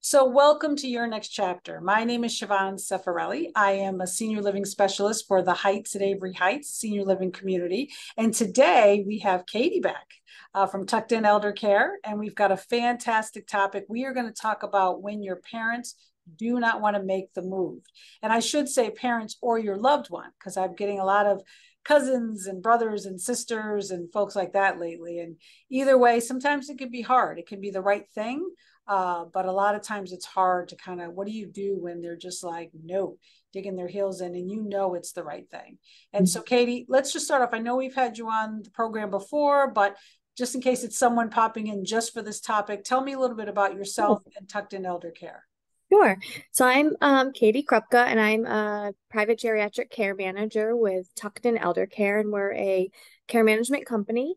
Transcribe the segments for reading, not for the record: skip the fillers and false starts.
So welcome to your next chapter. My name is Siobhan Cefarelli. I am a senior living specialist for the Heights at Avery Heights Senior Living Community. And today we have Katie back from Tucked In Elder Care. And we've got a fantastic topic. We are going to talk about when your parents do not want to make the move. And I should say parents or your loved one, because I'm getting a lot of cousins and brothers and sisters and folks like that lately. And either way, sometimes it can be hard. It can be the right thing. But a lot of times it's hard to kind of, what do you do when they're just like, no, digging their heels in and you know it's the right thing. And so, Katie, let's just start off. I know we've had you on the program before, but just in case it's someone popping in just for this topic, tell me a little bit about yourself and Tucked In Elder Care. Sure. So I'm Katie Krupka, and I'm a private geriatric care manager with Tucked In Elder Care, and we're a care management company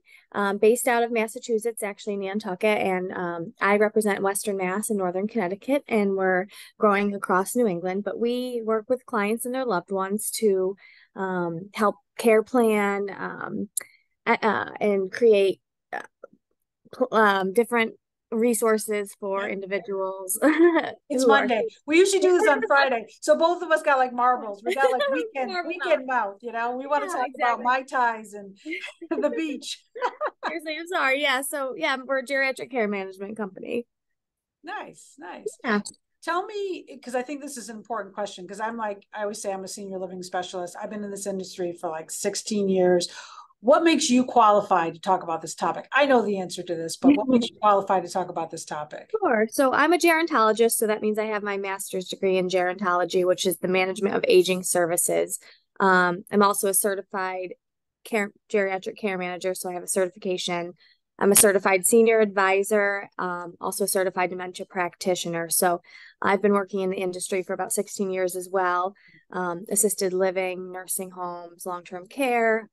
based out of Massachusetts, actually Nantucket, and I represent Western Mass and Northern Connecticut, and we're growing across New England. But we work with clients and their loved ones to help care plan and create different resources for individuals It's who are Monday. We usually do this on Friday. So both of us got like marbles. We got like Marvel weekend mouth, We want to Yeah, talk about exactly. Mai Tais and the beach. You're saying sorry. Yeah. So yeah, we're a geriatric care management company. Nice, nice. Yeah. Tell me, because I think this is an important question, because I'm like, I always say I'm a senior living specialist. I've been in this industry for like 16 years. What makes you qualified to talk about this topic? I know the answer to this, but what makes you qualified to talk about this topic? Sure. So I'm a gerontologist, so that means I have my master's degree in gerontology, which is the management of aging services. I'm also a certified geriatric care manager, so I have a certification. I'm a certified senior advisor, also a certified dementia practitioner. So I've been working in the industry for about 16 years as well, assisted living, nursing homes, long-term care,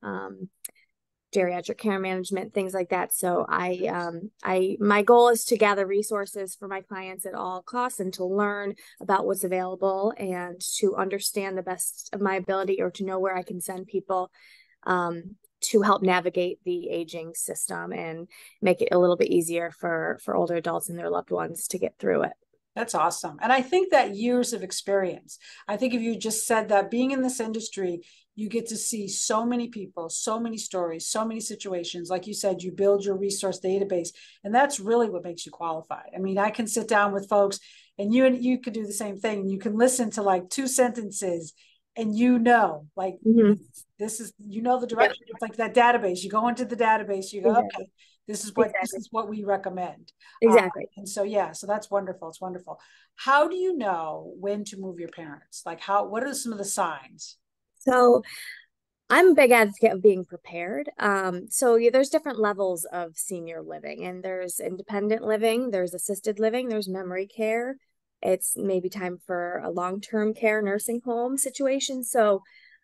geriatric care management, things like that. So my goal is to gather resources for my clients at all costs and to learn about what's available and to understand the best of my ability, or to know where I can send people to help navigate the aging system and make it a little bit easier for older adults and their loved ones to get through it. That's awesome. And I think that years of experience, I think if you just said that being in this industry, you get to see so many people, so many stories, so many situations. Like you said, you build your resource database, and that's really what makes you qualified. I mean, I can sit down with folks and you could do the same thing. You can listen to like two sentences and like Mm-hmm. this is the Yep, direction. It's like that database. You go into the database, you go, exactly. okay, this Exactly. is what we recommend. Exactly. And so, yeah, so that's wonderful. It's wonderful. How do you know when to move your parents? Like what are some of the signs? So I'm a big advocate of being prepared. So yeah, there's different levels of senior living, and there's independent living, there's assisted living, there's memory care. It's maybe time for a long-term care nursing home situation. So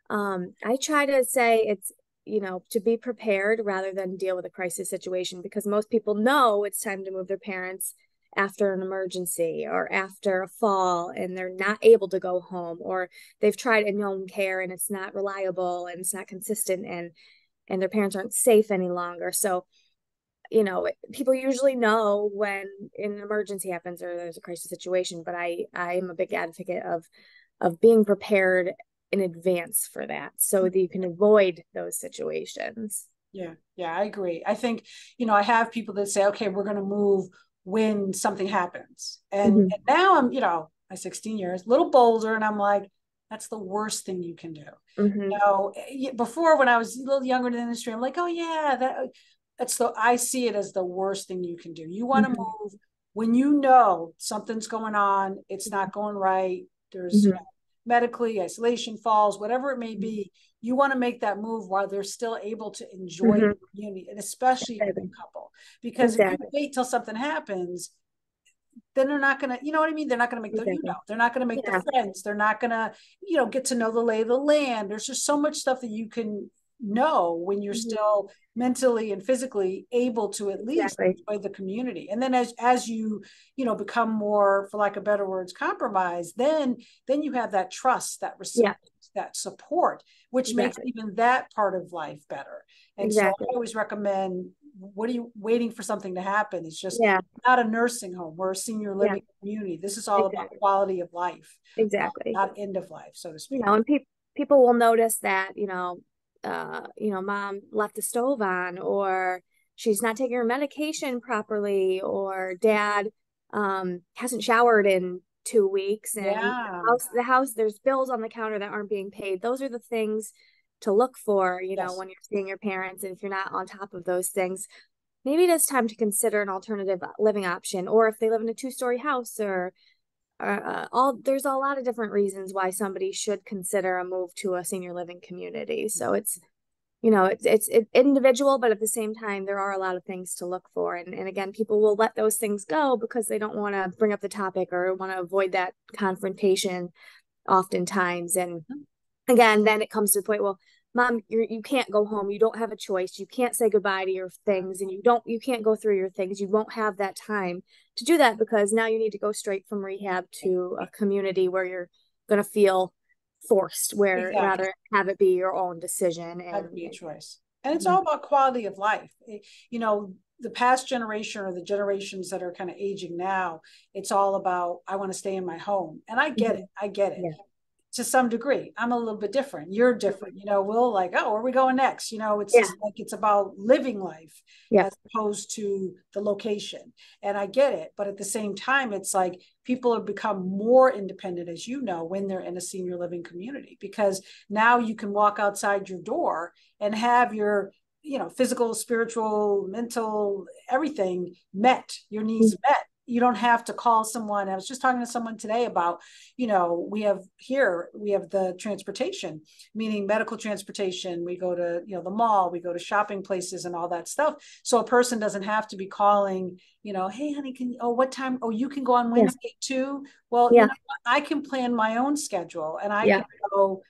I try to say it's, to be prepared rather than deal with a crisis situation, because most people know it's time to move their parents after an emergency or after a fall and they're not able to go home, or they've tried in-home care and it's not reliable and it's not consistent, and their parents aren't safe any longer. So people usually know when an emergency happens or there's a crisis situation, but I am a big advocate of being prepared in advance for that so that you can avoid those situations. Yeah, yeah, I agree. I think, I have people that say, okay, we're going to move when something happens. And Hmm. now I'm, my 16 years, a little bolder, and I'm like, that's the worst thing you can do. Hmm. Before when I was a little younger in the industry, I'm like, oh yeah, I see it as the worst thing you can do. You want to Hmm. move when you know something's going on, it's not going right. There's, Hmm. medically, isolation falls, whatever it may be. You want to make that move while they're still able to enjoy the Hmm. community, and especially a new Exactly. couple. Because if you Exactly. wait till something happens, then they're not gonna, you know what I mean? They're not gonna make Exactly. they're not gonna make the Yeah. friends. They're not gonna, get to know the lay of the land. There's just so much stuff that you can know when you're Hmm. still mentally and physically able to at least Exactly. enjoy the community. And then as you, become more, for lack of better words, compromised, then you have that trust, that Yeah. respect, that support, which makes Exactly. even that part of life better. And so I Exactly. always recommend what are you waiting for something to happen? It's just Yeah, not a nursing home. We're a senior yeah, living community. This is all about exactly. quality of life, Exactly. not end of life, so to You speak. know, and people will notice that, mom left the stove on, or she's not taking her medication properly, or dad hasn't showered in 2 weeks, and Yeah. there's bills on the counter that aren't being paid. Those are the things to look for, Yes. when you're seeing your parents. And if you're not on top of those things, maybe it is time to consider an alternative living option, or if they live in a two-story house, or all there's a lot of different reasons why somebody should consider a move to a senior living community. So it's individual, but at the same time, there are a lot of things to look for. And again, people will let those things go because they don't want to bring up the topic or want to avoid that confrontation oftentimes. And again, then it comes to the point, well, mom, you can't go home. You don't have a choice. You can't say goodbye to your things, and you can't go through your things. You won't have that time to do that because now you need to go straight from rehab to a community where you're going to feel forced, where Exactly. rather have it be your own decision. Had to And be a choice. And it's all about quality of life. You know, the past generation or the generations that are kind of aging now, it's all about, I want to stay in my home. And I get it. Mhm. I get it Yeah. to some degree. I'm a little bit different. You're different. You know, we'll like, oh, where are we going next? You know, it's Yeah. just like it's about living life Yeah. as opposed to the location. And I get it. But at the same time, it's like people have become more independent, as you know, when they're in a senior living community, because now you can walk outside your door and have your physical, spiritual, mental, everything met, your needs met. You don't have to call someone. I was just talking to someone today about, we have the transportation, meaning medical transportation. We go to, the mall, we go to shopping places and all that stuff. So a person doesn't have to be calling, hey, honey, what time? Oh, you can go on Yeah. Wednesday too. Well, Yeah. I can plan my own schedule and I Yeah. can go,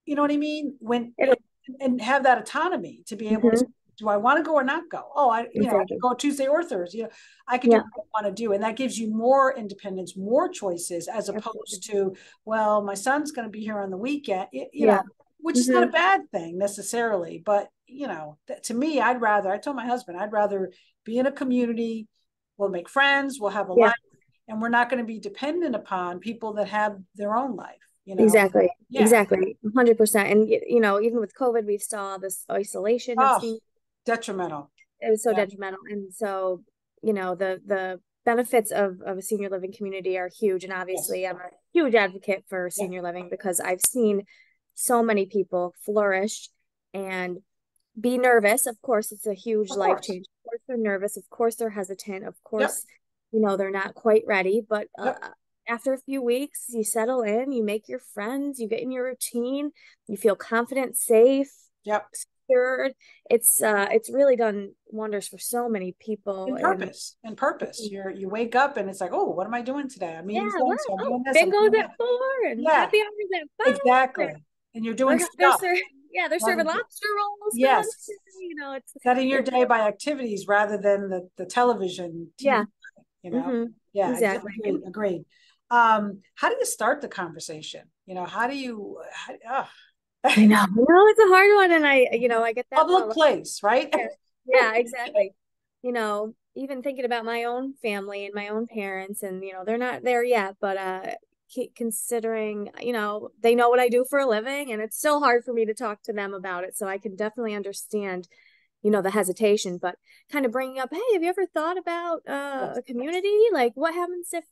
you know what I mean? It'll, And have that autonomy to be able to, mhm. do I want to go or not go? Oh, I can Exactly. go Tuesday or Thursday. I can do Yeah. what I want to do. And that gives you more independence, more choices, as Absolutely. opposed to, well, my son's going to be here on the weekend, Yeah. which is not Hmm. a bad thing necessarily. But, to me, I told my husband, I'd rather be in a community. We'll make friends, we'll have a Yeah. life, and we're not going to be dependent upon people that have their own life. Exactly. Yeah. Exactly. 100%. And even with COVID, we saw this isolation of Oh, seniors. detrimental. It was so Yeah. detrimental. And so, the benefits of a senior living community are huge. And Yes. obviously, I'm a huge advocate for Yeah. senior living because I've seen so many people flourish and be nervous. Of course, it's a huge Of life course. change. Of course, they're nervous. Of course, they're hesitant. Of Yep. course, they're not quite ready. But Yep. after a few weeks, you settle in, you make your friends, you get in your routine, you feel confident, safe, Yep. secured. It's really done wonders for so many people. And And purpose. And purpose. You wake up and it's like, oh, what am I doing today? I'm yeah, meeting so well, and so. I'm oh, doing this. I'm bingo's doing at that. 4 and Yeah. happy hours at 5. Exactly. And you're doing They're stuff. yeah, they're serving lobster rolls for lunch. Yes. It's Setting your it's day by activities rather than the television, yeah. TV, you know? Hmm. Yeah, Exactly. agreed. Agreed. How do you start the conversation? How do you, I know. No, it's a hard one, and I get that one a public lot. place, right? Yeah, yeah, exactly. Even thinking about my own family and my own parents, and they're not there yet, but considering, they know what I do for a living, and it's still hard for me to talk to them about it. So I can definitely understand, the hesitation, but kind of bringing up, hey, have you ever thought about Yes. a community? Like, what happens if,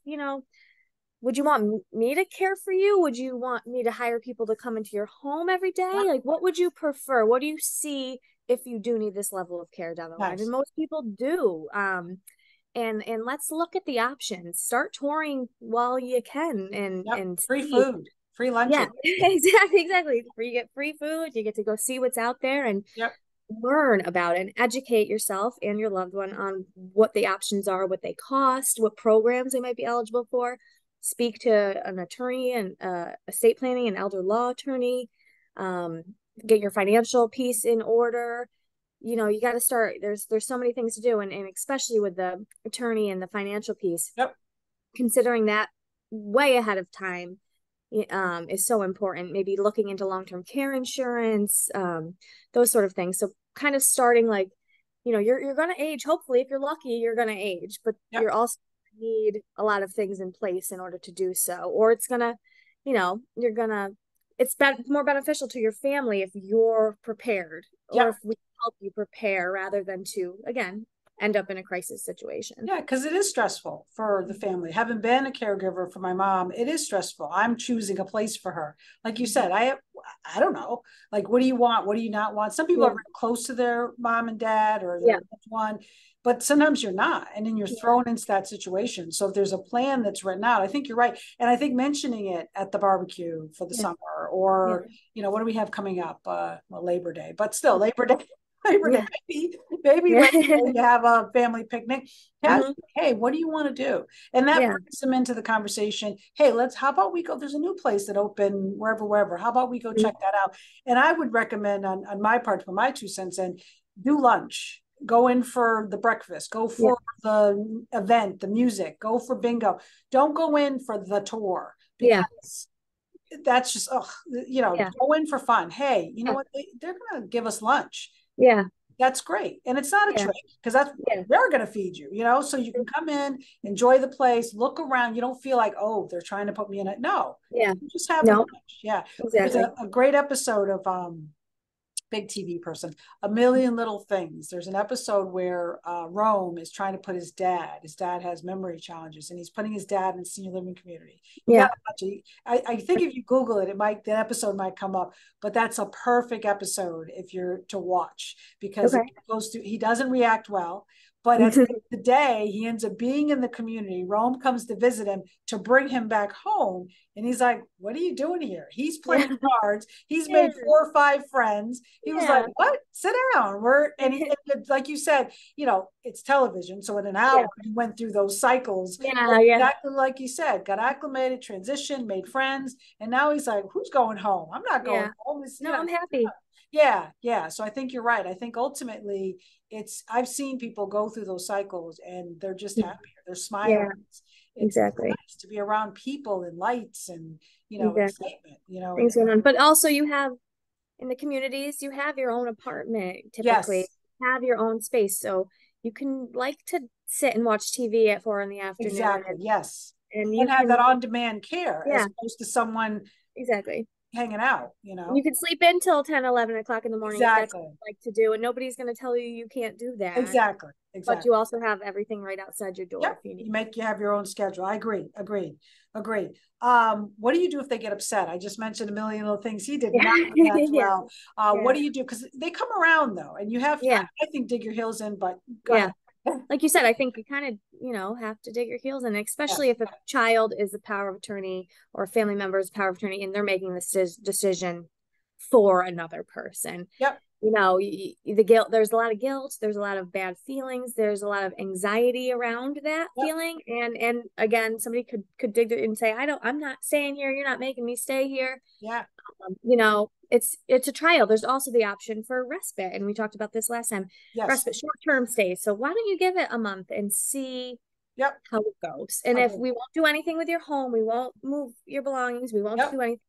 would you want me to care for you? Would you want me to hire people to come into your home every day? Like, what would you prefer? What do you see if you do need this level of care down the line? And Nice. most people do. And let's look at the options. Start touring while you can and Yep. and Free see. food, free Yeah, lunches. exactly. You get free food, you get to go see what's out there and Yep. learn about it and educate yourself and your loved one on what the options are, what they cost, what programs they might be eligible for. Speak to an attorney and estate planning and elder law attorney. Um, get your financial piece in order. You got to start. There's so many things to do, and especially with the attorney and the financial piece, Yep. considering that way ahead of time is so important. Maybe looking into long-term care insurance, those sort of things. So kind of starting like you're going to age. Hopefully, if you're lucky, you're going to age, but Yep. you're also need a lot of things in place in order to do so. Or it's going to, you're going to, more beneficial to your family if you're prepared, or Yep. if we help you prepare rather than to, again, end up in a crisis situation. Yeah, because it is stressful for the family. Having been a caregiver for my mom, it is stressful. I'm choosing a place for her. Like you said, I don't know. Like, what do you want? What do you not want? Some people are Yeah. very close to their mom and dad or their Yeah. loved one, but sometimes you're not, and then you're thrown into that situation. So if there's a plan that's written out, I think you're right. And I think mentioning it at the barbecue for the Yeah. summer, Yeah. or what do we have coming up? Well, Labor Day, but still Labor Day. Labor Day, Yeah. maybe Yeah. Labor Day, you have a family picnic. Hmm. Hey, what do you want to do? And that Yeah. brings them into the conversation. Hey, how about we go? There's a new place that opened wherever. How about we go check that out? And I would recommend on my part, to put my 2 cents in, do lunch. Go in for the breakfast. Go Yeah. for the event, the music. Go for bingo. Don't go in for the tour, Yeah. because that's just, Yeah. go in for fun. Hey, you know Yeah. what? They're going to give us lunch. Yeah. That's great. And it's not a Yeah. trick, because that's Yeah. they're going to feed you, so you can come in, enjoy the place, look around. You don't feel like, oh, they're trying to put me in it. No, Yeah. you're just having No, lunch. Yeah. There's exactly. a great episode of big TV person, A Million Little Things. There's an episode where Rome is trying to put his dad has memory challenges, and he's putting his dad in a senior living community. You Yeah. got to watch it. I think if you Google it, that episode might come up, but that's a perfect episode if you're to watch, because it Okay. goes through, he doesn't react well. But at the end of the day, he ends up being in the community. Rome comes to visit him to bring him back home. And he's like, what are you doing here? He's playing Yeah. cards. He's Yeah. made 4 or 5 friends. He was like, Yeah. what? Sit down. Like you said, it's television. So in an Yeah. hour, he went through those cycles. Yeah. Yeah. Exactly like you said, got acclimated, transitioned, made friends. And now he's like, who's going home? I'm not going Yeah. home. No, I'm happy. Yeah, yeah. So I think you're right. I think ultimately I've seen people go through those cycles and they're just happier. They're smiling. Yeah, It's exactly. nice to be around people and lights and, Exactly. excitement, Things going on. But also you have in the communities, you have your own apartment typically, yes, have your own space. So you can like to sit and watch TV at 4 in the afternoon exactly. Yes. and you And have can, that on-demand care as yeah, opposed to someone exactly. hanging out. You can sleep in till 10, 11 o'clock in the morning if that's what Exactly. you like to do. And nobody's going to tell you you can't do that. Exactly. But Exactly. you also have everything right outside your door Yep. if you need. You have your own schedule. I agree. Agreed. Agreed. What do you do if they get upset? I just mentioned a million little things. He did Yeah. not react Yeah. well. What Yeah. do you do? Because they come around though, and you have to, Yeah. I think, dig your heels in, but go Yeah. ahead. Like you said, I think you kind of, have to dig your heels in, especially Yes. if a child is a power of attorney or a family member is a power of attorney and they're making this decision for another person. Yep. The guilt, there's a lot of guilt, there's a lot of bad feelings, there's a lot of anxiety around that Yep. feeling. And again, somebody could dig it and say, I'm not staying here, you're not making me stay here. Yeah. It's a trial. There's also the option for respite, and we talked about this last time. Yes. Respite, short-term stays. So why don't you give it a month and see Yep. how it goes? And if Okay. we won't do anything with your home, we won't move your belongings, we won't Yep. do anything.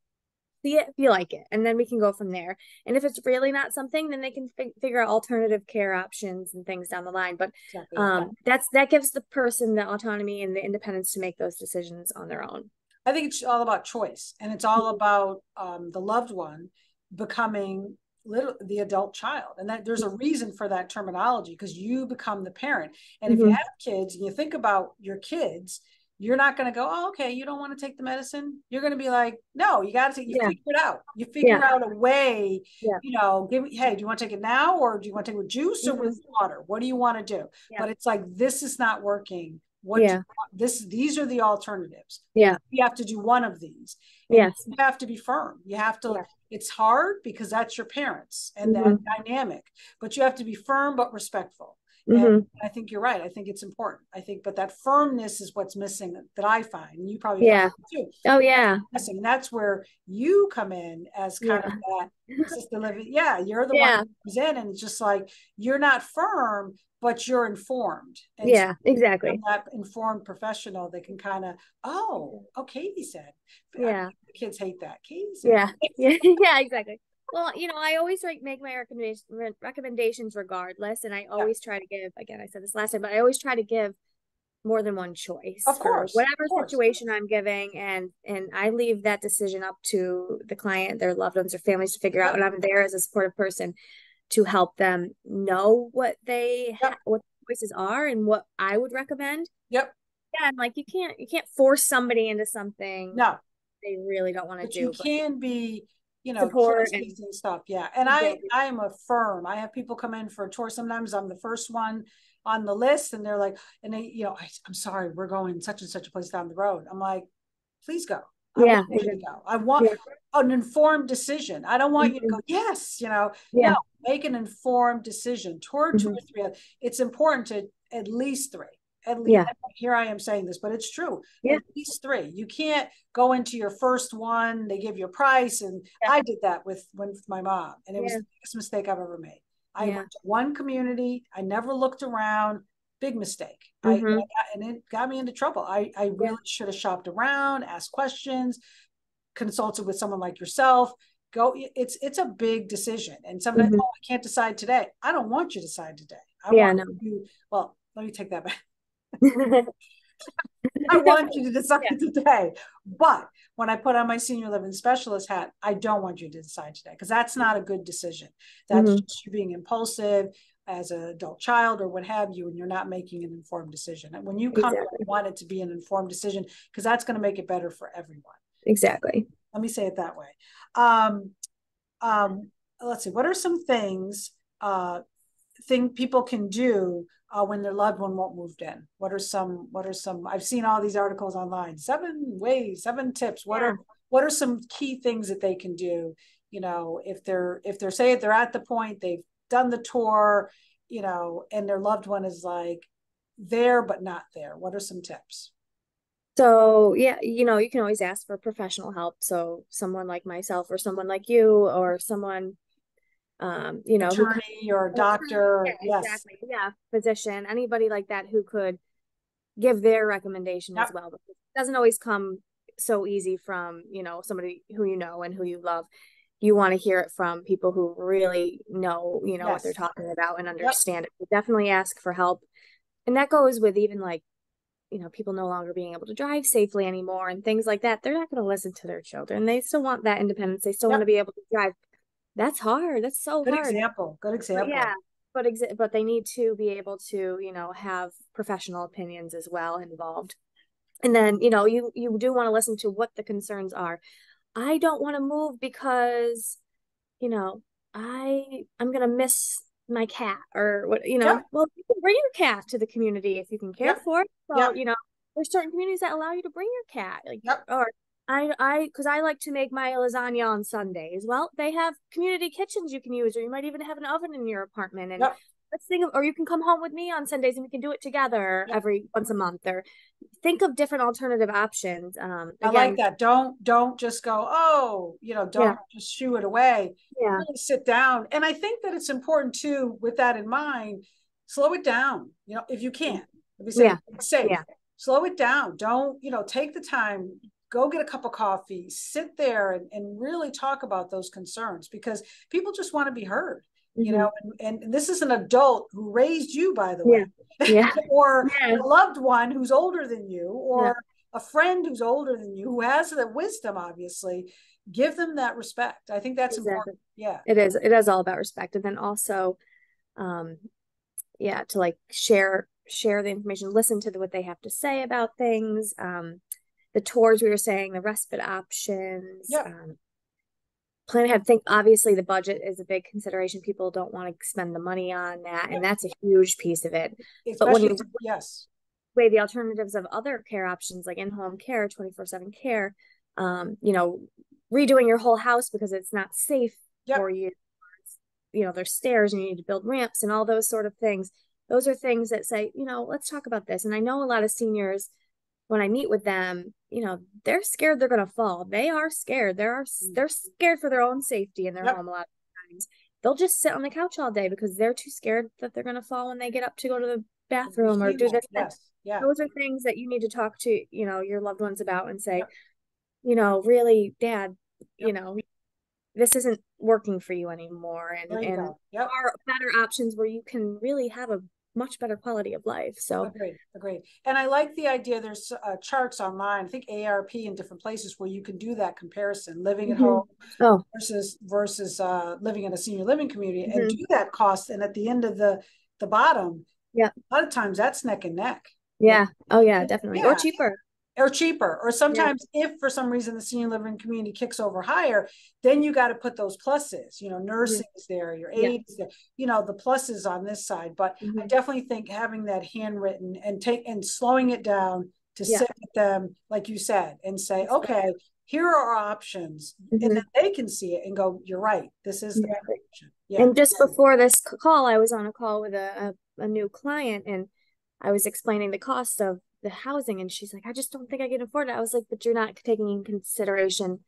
See it if you like it, and then we can go from there. And if it's really not something, then they can figure out alternative care options and things down the line. But Exactly. Yeah. that gives the person the autonomy and the independence to make those decisions on their own. I think it's all about choice, and it's all about the loved one becoming the adult child, and that there's a reason for that terminology, because you become the parent. And if you Mm-hmm. have kids and you think about your kids, you're not going to go, oh, okay, you don't want to take the medicine. You're going to be like, no, you got to take. You Yeah. figure it out. You Yeah. figure out a way. Yeah. Hey, do you want to take it now, or do you want to take it with juice or Mm-hmm. with water? What do you want to do? Yeah. But it's like, this is not working. What Yeah. these are the alternatives. Yeah. You have to do one of these, and Yes. you have to be firm. You have to. Yeah. It's hard because that's your parents and Mm-hmm. that dynamic, but you have to be firm but respectful. Mm-hmm. And I think you're right. I think it's important. But that firmness is what's missing, that I find, and you probably Yeah. find it too. Oh yeah. Missing. And that's where you come in as kind Yeah. of that assisted living. Yeah, you're the Yeah. one who comes in, and it's just like, you're not firm, but you're informed. And so Yeah. Exactly. that informed professional that can kind of, oh, Katie said. Yeah. The kids hate that. Katie said. Yeah. Yeah. Yeah. Exactly. Well, I always like make my recommendations regardless, and I Yeah, always try to give, again, I said this last time, but I always try to give more than one choice for of whatever course. situation I'm giving, and I leave that decision up to the client, their loved ones, or families to figure out, Yep, and I'm there as a supportive person to help them know yep, what the choices are and what I would recommend. yep. Yeah, and like you can't force somebody into something No, they really don't want to but you do, but can be, support choices and and stuff. Yeah. And I exactly. I am a firm. I have people come in for a tour. Sometimes I'm the first one on the list and they're like, and they, I'm sorry, we're going such and such a place down the road. I'm like, please go. I want Yeah, you to exactly. go. I want Yeah. an informed decision. I don't want you to Mhm. go, yes, no, Yeah. make an informed decision. Tour two Hmm. or three. It's important to at least three. At least Yeah. here I am saying this, but it's true. Yeah. At least three. You can't go into your first one, they give you a price. And Yeah. I did that with my mom, and it was Yeah. the biggest mistake I've ever made. I Yeah. went to one community, I never looked around. Big mistake. Hmm. And it got me into trouble. I Yeah. really should have shopped around, asked questions, consulted with someone like yourself. Go. It's a big decision, and sometimes, Hmm. oh, I can't decide today. I don't want you to decide today. I want Yeah, no. you. Well, let me take that back. I want you to decide Yeah. today. But when I put on my senior living specialist hat, I don't want you to decide today because that's not a good decision. That's Hmm. just you being impulsive as an adult child or what have you, and you're not making an informed decision. And when you come, I Exactly. want it to be an informed decision because that's going to make it better for everyone. Exactly. Let me say it that way. Um, um, let's see. What are some thing people can do when their loved one won't move in? What are some I've seen all these articles online. 7 ways, 7 tips. What are Yeah. what are some key things that they can do? If they're say they're at the point they've done the tour, and their loved one is like there but not there. What are some tips? So, yeah, you can always ask for professional help. So, someone like myself or someone like you or someone who kind Attorney or of, yeah, doctor? Yes. exactly. Yeah, physician, anybody like that who could give their recommendation as Yep. well. Because it doesn't always come so easy from, somebody who you know and who you love. You want to hear it from people who really know, what they're Yes. talking about and Yep. understand it. So definitely ask for help. And that goes with even like, people no longer being able to drive safely anymore and things like that. They're not going to listen to their children. They still want that independence. They still want to Yep. be able to drive. That's hard. That's so Good hard. example. Good But yeah, example. but they need to be able to, have professional opinions as well involved. And then, you do want to listen to what the concerns are. I don't want to move because, you know, I'm gonna miss my cat or what, Yep. well, you can bring your cat to the community if you can care Yep. for it. So, Yep. there's certain communities that allow you to bring your cat. Like, Yep. or because I like to make my lasagna on Sundays. Well, they have community kitchens you can use, or you might even have an oven in your apartment. And Yep. let's think of, or you can come home with me on Sundays and we can do it together Yep. every once a month, or think of different alternative options. I like Again, that. Don't just go, oh, yeah, don't just shoo it away. yeah, Really sit down. And I think that it's important too, with that in mind, slow it down, if you can. Let me say yeah, it's safe. yeah. Slow it down. Don't, take the time, go get a cup of coffee, sit there and really talk about those concerns because people just want to be heard, Hmm. and this is an adult who raised you, by the way, Yeah, yeah, or yeah, a loved one who's older than you, yeah. or a friend who's older than you who has the wisdom. Obviously, give them that respect. I think that's Exactly. important. Yeah. It is all about respect. And then also, um, yeah, to like share the information, listen to what they have to say about things. The tours we were saying, the respite options, Yep. plan ahead. Think obviously the budget is a big consideration. People don't want to spend the money on that, and Yep. that's a huge piece of it. But when Especially you yes. weigh the alternatives of other care options like in-home care, 24/7 care, um, you know, redoing your whole house because it's not safe Yep. for you. There's stairs and you need to build ramps and all those sort of things. Those are things that say, let's talk about this. And I know a lot of seniors, when I meet with them, they're scared they're going to fall. They are scared. They're scared for their own safety in their Yep. home a lot of times. They'll just sit on the couch all day because they're too scared that they're going to fall when they get up to go to the We've bathroom or seen do that. this. Yes. Yeah. Those are things that you need to talk to, your loved ones about and say, Yep. really, Dad, you Yep. know, this isn't working for you anymore, There you and go. Yep. are better options where you can really have a much better quality of life. So Agreed, agreed. And I like the idea. There's charts online, I think ARP in different places where you can do that comparison, living at home oh versus living in a senior living community, and mhm. do that cost. And at the end of the bottom, Yeah, a lot of times that's neck and neck. Yeah, yeah, oh yeah, definitely, or yeah, cheaper. or cheaper. Or Yeah, sometimes if for some reason the senior living community kicks over higher, then you got to put those pluses, mhm. nursing is there, your Yeah, aid is there, the pluses on this side. But I mhm. definitely think having that handwritten and slowing it down to Yeah, sit with them, like you said, and say, exactly. okay, here are our options. And then Mhm. they can see it and go, you're right, this is the better Exactly. option. Yeah. And just before this call, I was on a call with a new client, and I was explaining the cost of the housing, and she's like, I just don't think I can afford it. I was like, but you're not taking in consideration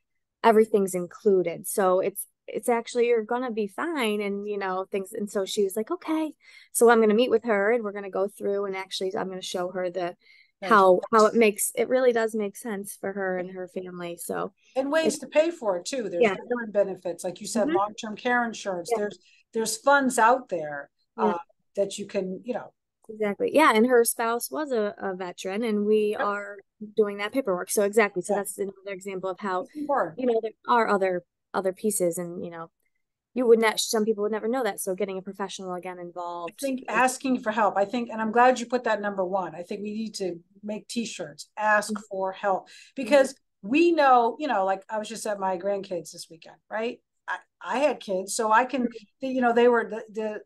everything's included. So it's actually you're gonna be fine, and things. And so she was like, okay. So I'm gonna meet with her, and we're gonna go through, and actually I'm gonna show her the Nice. how it really does make sense for her and her family. So And it's ways to pay for it too. There's yeah. veteran benefits, like you said, Hmm. long-term care insurance. Yeah. There's funds out there Yeah. that you can, Exactly. Yeah. And her spouse was a veteran, and we yep, are doing that paperwork. So exactly. So yeah, that's another example of how, it's important. there are other pieces, and you would not some people would never know that. So getting a professional again I involved think is asking for help. I think, and I'm glad you put that number one. I think we need to make t-shirts, ask mhm, for help, mhm, because we know, like I was just at my grandkids this weekend, right? I had kids, so I can, they were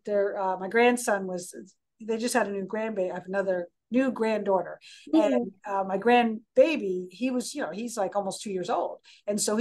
their my grandson was, they just had a new grandbaby. I have another new granddaughter, and mhm, my grandbaby, he was, he's like almost 2 years old, and so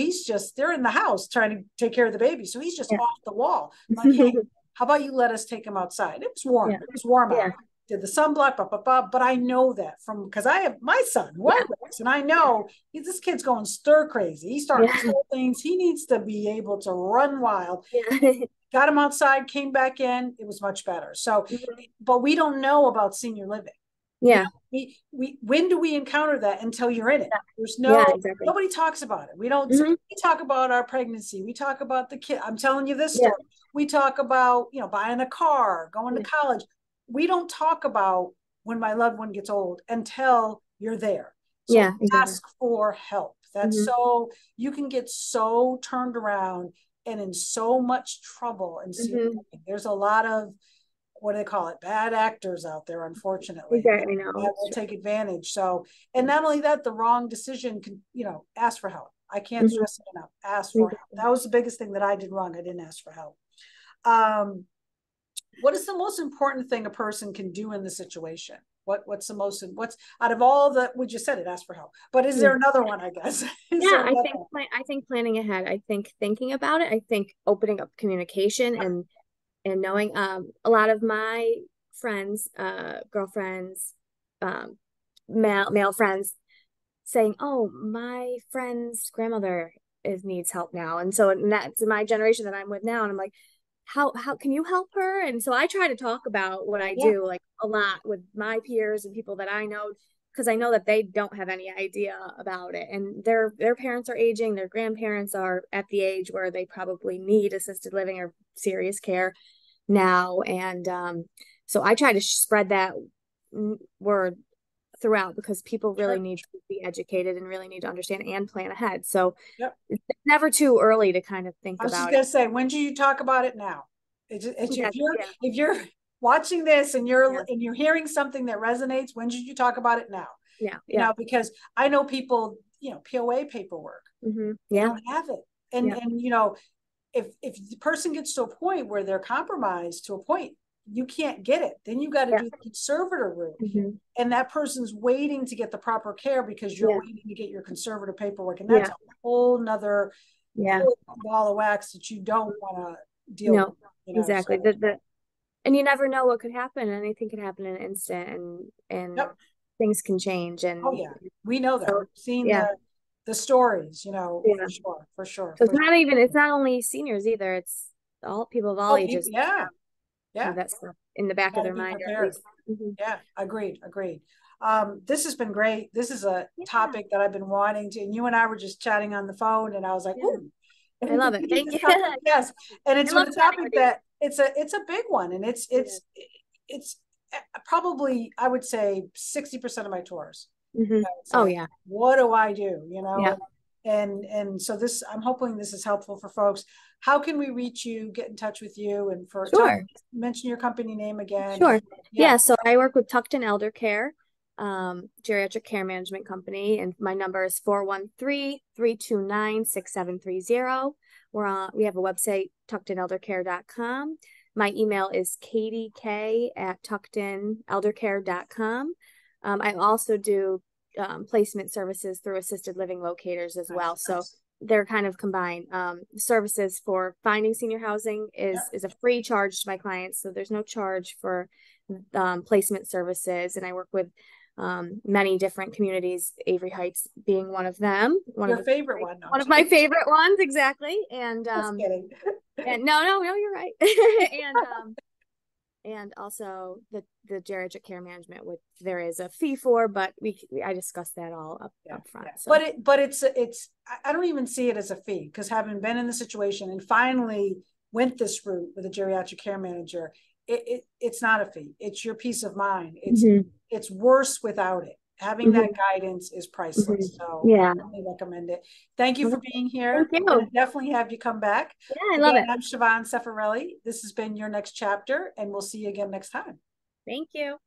they're in the house trying to take care of the baby, so he's just yeah. off the wall. I'm like, hey, how about you let us take him outside? It was warm. Yeah. It was warm out. Yeah. Did the sunblock, blah, blah, blah. But I know that because I have my son who I Yeah. raise, and I know this kid's going stir crazy. He's starting to Yeah. throw things. He needs to be able to run wild. Yeah. Got him outside, came back in. It was much better. So, Mhm. but we don't know about senior living. Yeah. We when do we encounter that until you're in it? There's Yeah, exactly. nobody talks about it. We don't say, Hmm. we talk about our pregnancy. We talk about the kid. I'm telling you this Yeah. story. We talk about, buying a car, going to Yeah. college. We don't talk about when my loved one gets old until you're there. So Yeah, exactly. ask for help. That's Hmm. so you can get so turned around and in so much trouble and see. Hmm. There's a lot of, what do they call it, bad actors out there, unfortunately, Exactly. No, that it's will true. take advantage. So, and not only that, the wrong decision can, ask for help. I can't Hmm. stress it enough, ask for help. Exactly. That was the biggest thing that I did wrong. I didn't ask for help. What is the most important thing a person can do in the situation? What's out of all the, we just said it, ask for help, but is Yeah. there another one, I guess? Is Yeah, there another one? I think planning ahead. I think thinking about it. I think opening up communication and knowing a lot of my friends, girlfriends, um male friends saying, "Oh, my friend's grandmother is needs help now." And so and that's my generation that I'm with now, and I'm like, how can you help her? And so I try to talk about what I Yeah, do like a lot with my peers and people that I know, because I know that they don't have any idea about it, and their parents are aging, their grandparents are at the age where they probably need assisted living or serious care now. And so I try to spread that word throughout, because people really sure. need to be educated and really need to understand and plan ahead. So Yep. it's never too early to kind of think I was just about it. gonna say, when do you talk about it now? Yeah, yeah, If you're watching this and yeah, you're hearing something that resonates, when should you talk about it now? yeah, yeah. Because I know people, POA paperwork, they Yeah, don't have it, yeah, and if the person gets to a point where they're compromised to a point, you can't get it. Then you got to yeah, do the conservator route, hmm, and that person's waiting to get the proper care because you're yeah, waiting to get your conservative paperwork, and that's yeah, a whole nother yeah. ball of wax that you don't want to deal with, No, exactly. So, The and you never know what could happen. Anything could happen in an instant, and yep. things can change. Oh And yeah, we know that. so We've seen yeah, the stories, yeah. for sure, So for sure. it's not only seniors either. It's all people of all Oh, people, ages yeah, yeah. have that stuff in the back of Got to their be mind, or at prepared. least. Hmm. Yeah, agreed, agreed. This has been great. This is a Yeah, topic that I've been wanting to, and you and I were just chatting on the phone, and I was like, yeah, "Ooh, I love it. Thank you. Yes, and I it's love with a chatting topic with you. that it's a big one, and it's probably, I would say, 60% of my tours. Hmm. It's Oh like, yeah. what do I do? Yeah. And so this, I'm hoping this is helpful for folks. How can we reach you, get in touch with you, and for tell Sure. mention your company name again? And Sure. yeah, Yeah. So I work with Tucked in Elder Care, geriatric care management company, and my number is 413-329-6730. We have a website, tuckedineldercare.com. My email is katiek@tuckedineldercare.com. I also do placement services through assisted living locators as well. nice. So they're kind of combined. Services for finding senior housing Yeah. is a free charge to my clients, so there's no charge for placement services. And I work with many different communities, Avery Heights being one of them, Your favorite one? No, I'm one of just my kidding. favorite ones, exactly. Just kidding. And no, you're right. And also the geriatric care management, which there is a fee for, but I discussed that all up front. Yeah. So But it's I don't even see it as a fee, because having been in the situation and finally went this route with a geriatric care manager, it's not a fee. It's your peace of mind. mhm, It's worse without it. Having that mhm, guidance is mhm. priceless. So I Yeah. really recommend it. Thank you Okay. for being Thank here. I'm going you. to definitely have you come back. Yeah, I love Again, it. I'm Siobhan Cefarelli. This has been Your Next Chapter, and we'll see you again next time. Thank you.